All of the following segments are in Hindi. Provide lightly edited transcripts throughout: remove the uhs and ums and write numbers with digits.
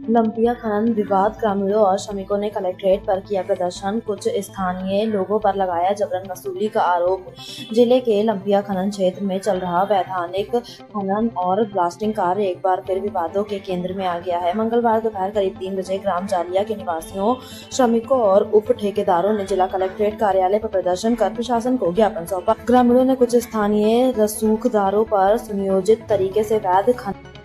लंपिया खनन विवाद, ग्रामीणों और श्रमिकों ने कलेक्ट्रेट पर किया प्रदर्शन, कुछ स्थानीय लोगों पर लगाया जबरन वसूली का आरोप। जिले के लंपिया खनन क्षेत्र में चल रहा वैधानिक खनन और ब्लास्टिंग कार्य एक बार फिर विवादों के केंद्र में आ गया है। मंगलवार दोपहर करीब 3 बजे ग्राम जालिया के निवासियों, श्रमिकों और उप ठेकेदारों ने जिला कलेक्ट्रेट कार्यालय पर प्रदर्शन कर प्रशासन को ज्ञापन सौंपा। ग्रामीणों ने कुछ स्थानीय रसूखदारों पर सुनियोजित तरीके से वैध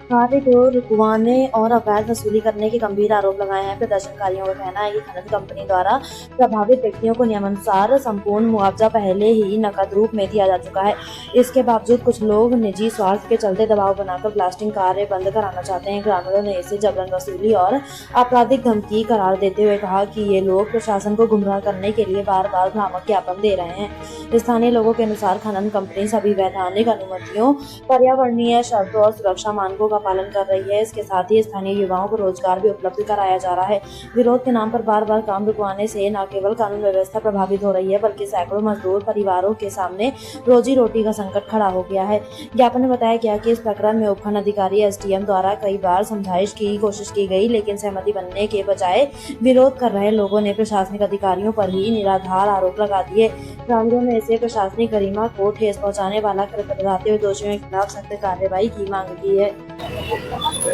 कार्य को रुकवाने और अवैध वसूली करने के गंभीर आरोप लगाए हैं। प्रदर्शनकारियों का कहना है कि खनन कंपनी द्वारा प्रभावित व्यक्तियों को नियमानुसार संपूर्ण मुआवजा पहले ही नकद रूप में दिया जा चुका है। इसके बावजूद कुछ लोग निजी स्वार्थ के चलते दबाव बनाकर ब्लास्टिंग कार्य बंद कराना चाहते हैं। ग्रामीणों ने इसे जबरन वसूली और आपराधिक धमकी करार देते हुए कहा कि ये लोग प्रशासन को गुमराह करने के लिए बार बार भ्रामक ज्ञापन दे रहे हैं। स्थानीय लोगों के अनुसार खनन कंपनी सभी वैधानिक अनुमतियों, पर्यावरणीय शर्तों और सुरक्षा मानकों का पालन कर रही है। इसके साथ ही स्थानीय युवाओं को रोजगार भी उपलब्ध कराया जा रहा है। विरोध के नाम पर बार बार काम रुकवाने से न केवल कानून व्यवस्था प्रभावित हो रही है, बल्कि सैकड़ों मजदूर परिवारों के सामने रोजी रोटी का संकट खड़ा हो गया है। ज्ञापन में बताया गया कि इस प्रकरण में उपखंड अधिकारी एसडीएम द्वारा कई बार समझाइश की कोशिश की गई, लेकिन सहमति बनने के बजाय विरोध कर रहे लोगों ने प्रशासनिक अधिकारियों पर ही निराधार आरोप लगा दिए। ग्रामीणों ने इसे प्रशासनिक गरिमा को ठेस पहुंचाने वाला कृत्य बताते हुए दोषियों के खिलाफ सख्त कार्रवाई की मांग की है।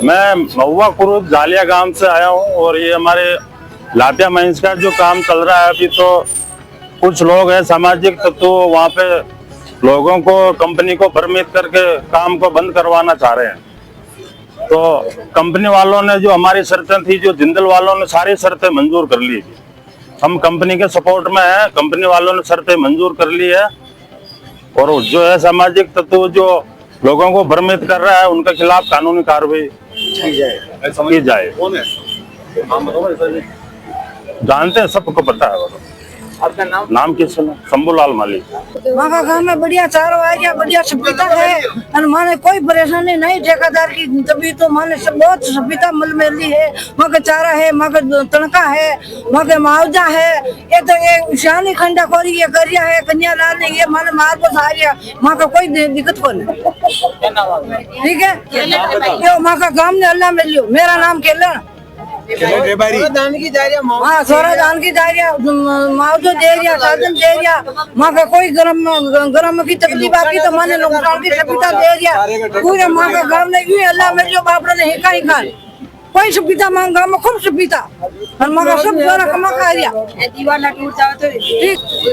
मैं महुआ कुरुद जालिया गांव से आया हूं और ये हमारे लापिया माइंस का जो काम चल रहा है अभी, तो कुछ लोग हैं सामाजिक तत्व वहाँ पे लोगों को, कंपनी को भ्रमित करके काम को बंद करवाना चाह रहे हैं। तो कंपनी वालों ने जो हमारी शर्तें थी, जो जिंदल वालों ने सारी शर्तें मंजूर कर ली। हम कंपनी के सपोर्ट में हैं, कंपनी वालों ने शर्तें मंजूर कर ली है और जो है सामाजिक तत्व जो लोगों को भ्रमित कर रहा है उनके खिलाफ कानूनी कार्रवाई की जाए। जानते हैं, सबको पता है। आपका नाम किस है? शंभूलाल मालिक। वहाँ का गाँव में बढ़िया चारों आइडिया, बढ़िया सुविधा है और माने कोई परेशानी नहीं ठेकेदार की, तभी तो माने सब बहुत सुविधा मिली है। वहाँ का चारा है, वहाँ का तनखा है, वहाँ का मुआवजा है। ये तो ये शानी खंडा खोरी ये करिया है, कन्या लाल ने ये माने मार को सारिया, वहाँ का कोई दिक्कत को नहीं। ठीक है, ये वहाँ का गाँव ने अल्लाह में लियो। मेरा नाम केला दान की जारिया, हाँ सोरा दान की जारिया, मुआवजा दे रिया, साधन दे रिया। वहाँ का कोई गरम की तकलीफ आती तो माने नुकसान की सुविधा दे रिया। पूरे वहाँ का गाँव ने यूं अल्लाह में जो बाप ने हिका ही खान कोई सुविधा मांग गाँव में खूब सुविधा और वहाँ सब सोरा कमा खा रिया।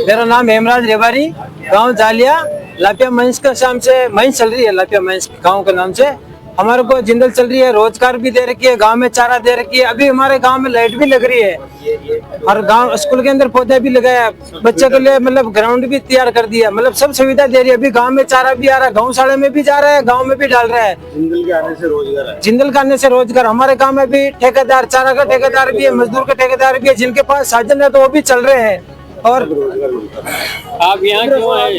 मेरा नाम हेमराज रेवारी, गाँव जालिया, लापिया माइंस का शाम से माइंस चल रही है। लापिया माइंस गाँव के नाम से हमारे को जिंदल चल रही है, रोजगार भी दे रखी है, गांव में चारा दे रखी है। अभी हमारे गांव में लाइट भी लग रही है और गांव स्कूल के अंदर पौधा भी लगाया, बच्चे के लिए मतलब ग्राउंड भी तैयार कर दिया, मतलब सब सुविधा दे रही है। अभी गांव में चारा भी आ रहा है, गौशाला में भी जा रहा है, गांव में भी डाल रहा है। जिंदल के आने से रोजगार है, जिंदल के आने से रोजगार। हमारे गाँव में भी ठेकेदार, चारा का ठेकेदार भी है, मजदूर का ठेकेदार भी है, जिनके पास साधन है तो वो भी चल रहे हैं। और आप यहाँ क्यों आए?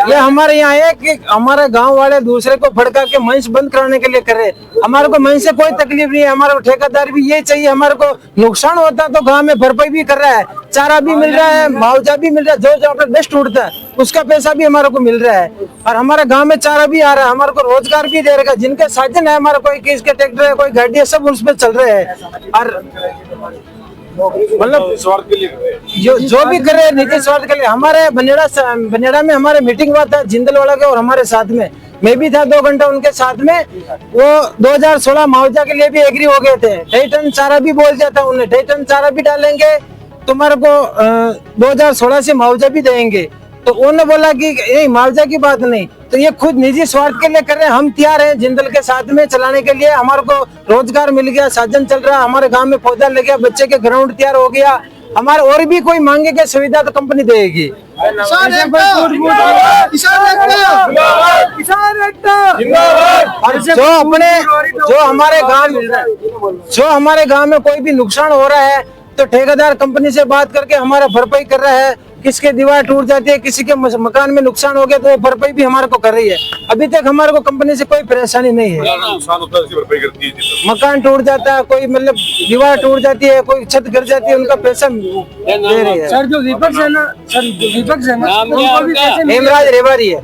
ये हमारे यहाँ है कि हमारे गांव वाले दूसरे को भड़का के मंच बंद कराने के लिए कर रहे। हमारे को मंच से कोई तकलीफ नहीं है, हमारे को ठेकेदार भी ये चाहिए। हमारे को नुकसान होता तो गांव में भरपाई भी कर रहा है, चारा भी मिल रहा है, मुआवजा भी मिल रहा है, जो अपना बेस्ट उड़ता है उसका पैसा भी हमारे को मिल रहा है और हमारे गाँव में चारा भी आ रहा है। हमारे को रोजगार भी दे रहा है, जिनके साधन है, हमारे कोई किसके ट्रैक्टर है, कोई गाड़ी है, सब उसमें चल रहे हैं। और मतलब जो भी करे निजी स्वार्थ के लिए। हमारे बनेड़ा में हमारे मीटिंग हुआ था जिंदल वाला के और हमारे साथ में मैं भी था 2 घंटा उनके साथ में। वो 2016 मुआवजा के लिए भी एग्री हो गए थे। 2.5 टन चारा भी बोल दिया था उन्हें, 2.5 टन चारा भी डालेंगे, तुम्हारे को 2016 से मुआवजा भी देंगे। तो उन्होंने बोला कि ये मुआवजा की बात नहीं, तो ये खुद निजी स्वार्थ के लिए कर रहे हैं। हम तैयार हैं जिंदल के साथ में चलाने के लिए। हमारे को रोजगार मिल गया, साधन चल रहा है, हमारे गांव में पौधा लग गया, बच्चे के ग्राउंड तैयार हो गया। हमारे और भी कोई मांगे क्या सुविधा तो कंपनी देगी। जो हमारे गांव में कोई भी नुकसान हो रहा है तो ठेकेदार कंपनी से बात करके हमारा भरपाई कर रहा है। किसके दीवार टूट जाती है, किसी के मकान में नुकसान हो गया तो वो भरपाई भी हमारे को कर रही है। अभी तक हमारे को कंपनी से कोई परेशानी नहीं है। नुकसान होता है, भरपाई करती है। मकान टूट जाता है, कोई मतलब दीवार टूट जाती है, कोई छत गिर जाती है, उनका पैसा दे रही है। सर जो विपक्ष है ना, नाम क्या है आपका? हेमराज रेवारी है।